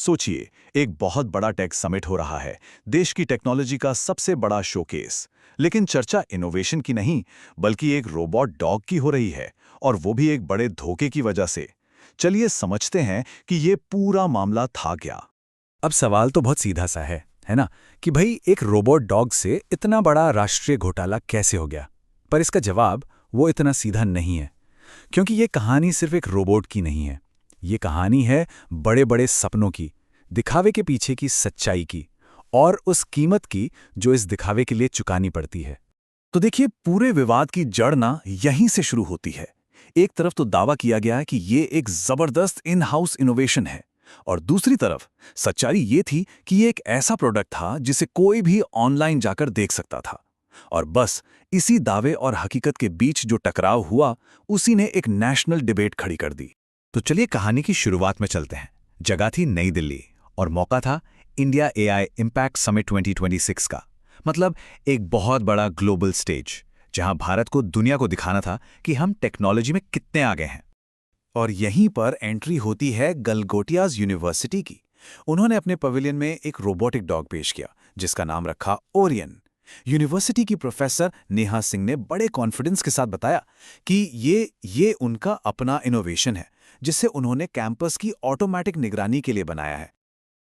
सोचिए, एक बहुत बड़ा टेक समिट हो रहा है, देश की टेक्नोलॉजी का सबसे बड़ा शोकेस। लेकिन चर्चा इनोवेशन की नहीं, बल्कि एक रोबोट डॉग की हो रही है, और वो भी एक बड़े धोखे की वजह से। चलिए समझते हैं कि ये पूरा मामला था क्या। अब सवाल तो बहुत सीधा सा है ना? कि भाई एक रोबोट डॉग से इतना बड़ा राष्ट्रीय घोटाला कैसे हो गया? पर इसका जवाब वो इतना सीधा नहीं है, क्योंकि ये कहानी सिर्फ एक रोबोट की नहीं है। ये कहानी है बड़े बड़े सपनों की, दिखावे के पीछे की सच्चाई की, और उस कीमत की जो इस दिखावे के लिए चुकानी पड़ती है। तो देखिए, पूरे विवाद की जड़ ना यहीं से शुरू होती है। एक तरफ तो दावा किया गया है कि ये एक जबरदस्त इन हाउस इनोवेशन है, और दूसरी तरफ सच्चाई ये थी कि ये एक ऐसा प्रोडक्ट था जिसे कोई भी ऑनलाइन जाकर देख सकता था। और बस इसी दावे और हकीकत के बीच जो टकराव हुआ, उसी ने एक नेशनल डिबेट खड़ी कर दी। तो चलिए कहानी की शुरुआत में चलते हैं। जगह थी नई दिल्ली, और मौका था इंडिया एआई इम्पैक्ट समिट 2026 का। मतलब एक बहुत बड़ा ग्लोबल स्टेज, जहां भारत को दुनिया को दिखाना था कि हम टेक्नोलॉजी में कितने आगे हैं। और यहीं पर एंट्री होती है गलगोटियाज यूनिवर्सिटी की। उन्होंने अपने पवेलियन में एक रोबोटिक डॉग पेश किया, जिसका नाम रखा ओरियन। यूनिवर्सिटी की प्रोफेसर नेहा सिंह ने बड़े कॉन्फिडेंस के साथ बताया कि ये उनका अपना इनोवेशन है, जिसे उन्होंने कैंपस की ऑटोमेटिक निगरानी के लिए बनाया है।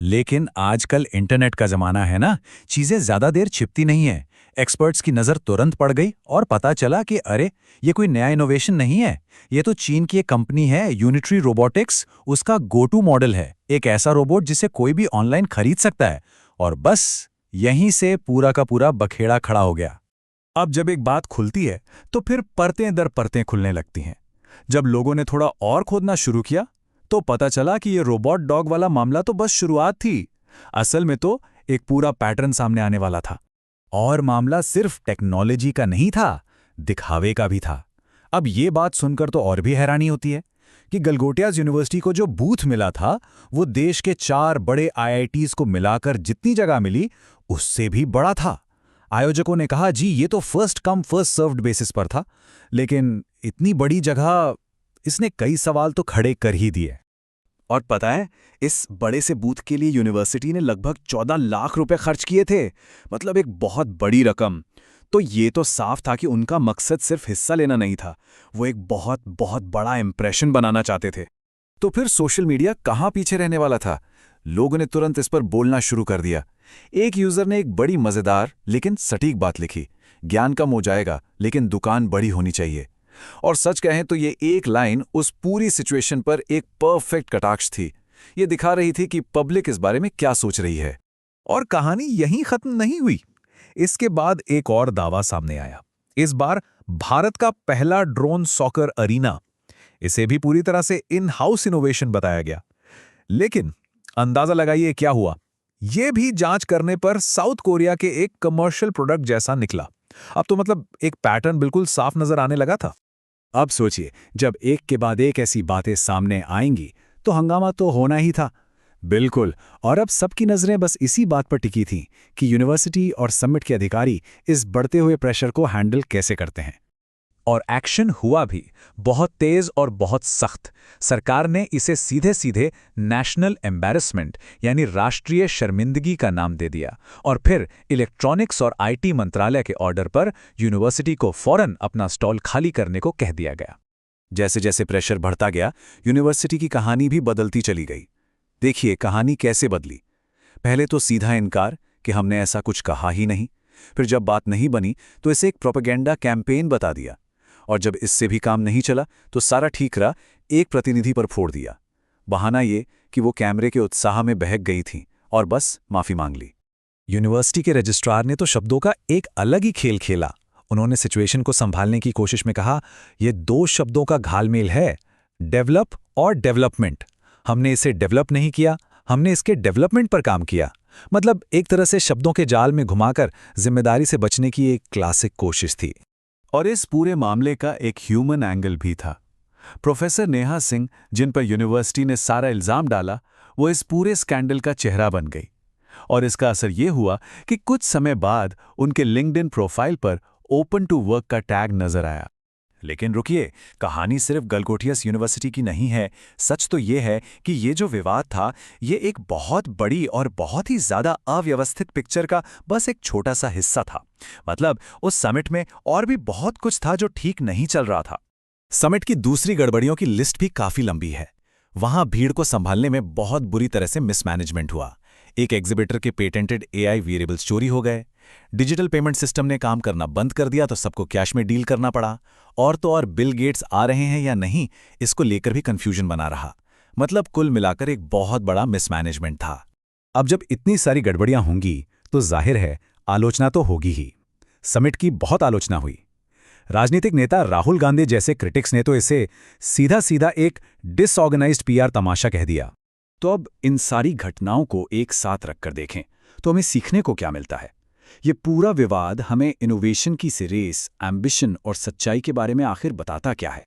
लेकिन आजकल इंटरनेट का जमाना है ना, चीजें ज्यादा देर छिपती नहीं है। एक्सपर्ट्स की नजर तुरंत पड़ गई और पता चला कि अरे, ये कोई नया इनोवेशन नहीं है। ये तो चीन की एक कंपनी है, यूनिट्री रोबोटिक्स, उसका गो टू मॉडल है। एक ऐसा रोबोट जिसे कोई भी ऑनलाइन खरीद सकता है। और बस यहीं से पूरा का पूरा बखेड़ा खड़ा हो गया। अब जब एक बात खुलती है, तो फिर परतें दर परतें खुलने लगती हैं। जब लोगों ने थोड़ा और खोदना शुरू किया, तो पता चला कि ये रोबोट डॉग वाला मामला तो बस शुरुआत थी। असल में तो एक पूरा पैटर्न सामने आने वाला था। और मामला सिर्फ टेक्नोलॉजी का नहीं था, दिखावे का भी था। अब ये बात सुनकर तो और भी हैरानी होती है कि गलगोटियाज यूनिवर्सिटी को जो बूथ मिला था, वो देश के 4 बड़े आईआईटीज को मिलाकर जितनी जगह मिली, उससे भी बड़ा था। आयोजकों ने कहा, जी ये तो first come first served basis पर था। लेकिन इतनी बड़ी जगह, इसने कई सवाल तो खड़े कर ही दिए। और पता है, इस बड़े से बूथ के लिए यूनिवर्सिटी ने लगभग 14 लाख रुपए खर्च किए थे। मतलब एक बहुत बड़ी रकम। तो ये तो साफ था कि उनका मकसद सिर्फ हिस्सा लेना नहीं था, वो एक बहुत बहुत बड़ा इंप्रेशन बनाना चाहते थे। तो फिर सोशल मीडिया कहाँ पीछे रहने वाला था? लोगों ने तुरंत इस पर बोलना शुरू कर दिया। एक यूजर ने एक बड़ी मजेदार लेकिन सटीक बात लिखी, ज्ञान कम हो जाएगा लेकिन दुकान बड़ी होनी चाहिए। और सच कहें तो ये एक लाइन उस पूरी सिचुएशन पर एक परफेक्ट कटाक्ष थी। ये दिखा रही थी कि पब्लिक इस बारे में क्या सोच रही है। और कहानी यहीं खत्म नहीं हुई। इसके बाद एक और दावा सामने आया। इस बार भारत का पहला ड्रोन सॉकर अरीना। इसे भी पूरी तरह से इन हाउस इनोवेशन बताया गया। लेकिन अंदाजा लगाइए क्या हुआ। यह भी जांच करने पर साउथ कोरिया के एक कमर्शियल प्रोडक्ट जैसा निकला। अब तो मतलब एक पैटर्न बिल्कुल साफ नजर आने लगा था। अब सोचिए, जब एक के बाद एक ऐसी बातें सामने आएंगी, तो हंगामा तो होना ही था। बिल्कुल। और अब सबकी नजरें बस इसी बात पर टिकी थीं कि यूनिवर्सिटी और समिट के अधिकारी इस बढ़ते हुए प्रेशर को हैंडल कैसे करते हैं। और एक्शन हुआ भी, बहुत तेज और बहुत सख्त। सरकार ने इसे सीधे सीधे नेशनल एम्बैरेसमेंट यानी राष्ट्रीय शर्मिंदगी का नाम दे दिया। और फिर इलेक्ट्रॉनिक्स और आईटी मंत्रालय के ऑर्डर पर यूनिवर्सिटी को फौरन अपना स्टॉल खाली करने को कह दिया गया। जैसे जैसे प्रेशर बढ़ता गया, यूनिवर्सिटी की कहानी भी बदलती चली गई। देखिए कहानी कैसे बदली। पहले तो सीधा इनकार कि हमने ऐसा कुछ कहा ही नहीं। फिर जब बात नहीं बनी, तो इसे एक प्रोपेगेंडा कैंपेन बता दिया। और जब इससे भी काम नहीं चला, तो सारा ठीकरा एक प्रतिनिधि पर फोड़ दिया। बहाना ये कि वो कैमरे के उत्साह में बहक गई थी और बस माफी मांग ली। यूनिवर्सिटी के रजिस्ट्रार ने तो शब्दों का एक अलग ही खेल खेला। उन्होंने सिचुएशन को संभालने की कोशिश में कहा, यह 2 शब्दों का घालमेल है, डेवलप और डेवलपमेंट। हमने इसे डेवलप नहीं किया, हमने इसके डेवलपमेंट पर काम किया। मतलब एक तरह से शब्दों के जाल में घुमाकर जिम्मेदारी से बचने की एक क्लासिक कोशिश थी। और इस पूरे मामले का एक ह्यूमन एंगल भी था। प्रोफेसर नेहा सिंह, जिन पर यूनिवर्सिटी ने सारा इल्जाम डाला, वो इस पूरे स्कैंडल का चेहरा बन गई। और इसका असर ये हुआ कि कुछ समय बाद उनके लिंक्डइन प्रोफाइल पर ओपन टू वर्क का टैग नजर आया। लेकिन रुकिए, कहानी सिर्फ गलगोटियस यूनिवर्सिटी की नहीं है। सच तो ये है कि ये जो विवाद था, ये एक बहुत बड़ी और बहुत ही ज्यादा अव्यवस्थित पिक्चर का बस एक छोटा सा हिस्सा था। मतलब उस समिट में और भी बहुत कुछ था जो ठीक नहीं चल रहा था। समिट की दूसरी गड़बड़ियों की लिस्ट भी काफी लंबी है। वहां भीड़ को संभालने में बहुत बुरी तरह से मिसमैनेजमेंट हुआ। एक एग्जिबिटर के पेटेंटेड एआई वेरिएबल्स चोरी हो गए। डिजिटल पेमेंट सिस्टम ने काम करना बंद कर दिया तो सबको कैश में डील करना पड़ा। और तो और बिल गेट्स आ रहे हैं या नहीं, इसको लेकर भी कंफ्यूजन बना रहा। मतलब कुल मिलाकर एक बहुत बड़ा मिसमैनेजमेंट था। अब जब इतनी सारी गड़बड़ियां होंगी तो जाहिर है आलोचना तो होगी ही। समिट की बहुत आलोचना हुई। राजनीतिक नेता राहुल गांधी जैसे क्रिटिक्स ने तो इसे सीधा सीधा एक डिसऑर्गेनाइज्ड पीआर तमाशा कह दिया। तो अब इन सारी घटनाओं को एक साथ रखकर देखें तो हमें सीखने को क्या मिलता है? ये पूरा विवाद हमें इनोवेशन की सी रेस, एम्बिशन और सच्चाई के बारे में आखिर बताता क्या है?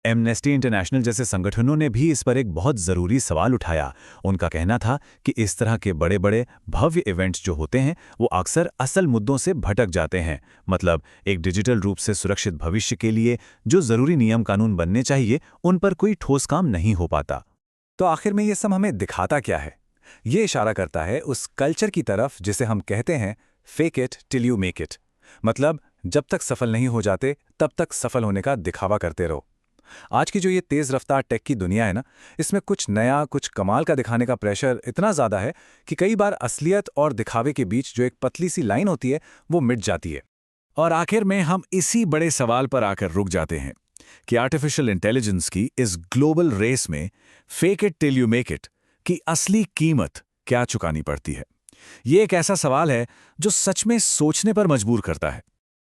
एमनेस्टी इंटरनेशनल जैसे संगठनों ने भी इस पर एक बहुत ज़रूरी सवाल उठाया। उनका कहना था कि इस तरह के बड़े बड़े भव्य इवेंट्स जो होते हैं वो अक्सर असल मुद्दों से भटक जाते हैं। मतलब एक डिजिटल रूप से सुरक्षित भविष्य के लिए जो ज़रूरी नियम कानून बनने चाहिए, उन पर कोई ठोस काम नहीं हो पाता। तो आखिर में ये सब हमें दिखाता क्या है? ये इशारा करता है उस कल्चर की तरफ जिसे हम कहते हैं fake it till you make it. मतलब जब तक सफल नहीं हो जाते तब तक सफल होने का दिखावा करते रहो। आज की जो ये तेज़ रफ्तार टेक की दुनिया है ना, इसमें कुछ नया, कुछ कमाल का दिखाने का प्रेशर इतना ज़्यादा है कि कई बार असलियत और दिखावे के बीच जो एक पतली सी लाइन होती है वो मिट जाती है। और आखिर में हम इसी बड़े सवाल पर आकर रुक जाते हैं कि आर्टिफिशियल इंटेलिजेंस की इस ग्लोबल रेस में fake it till you make it की असली कीमत क्या चुकानी पड़ती है। ये एक ऐसा सवाल है जो सच में सोचने पर मजबूर करता है।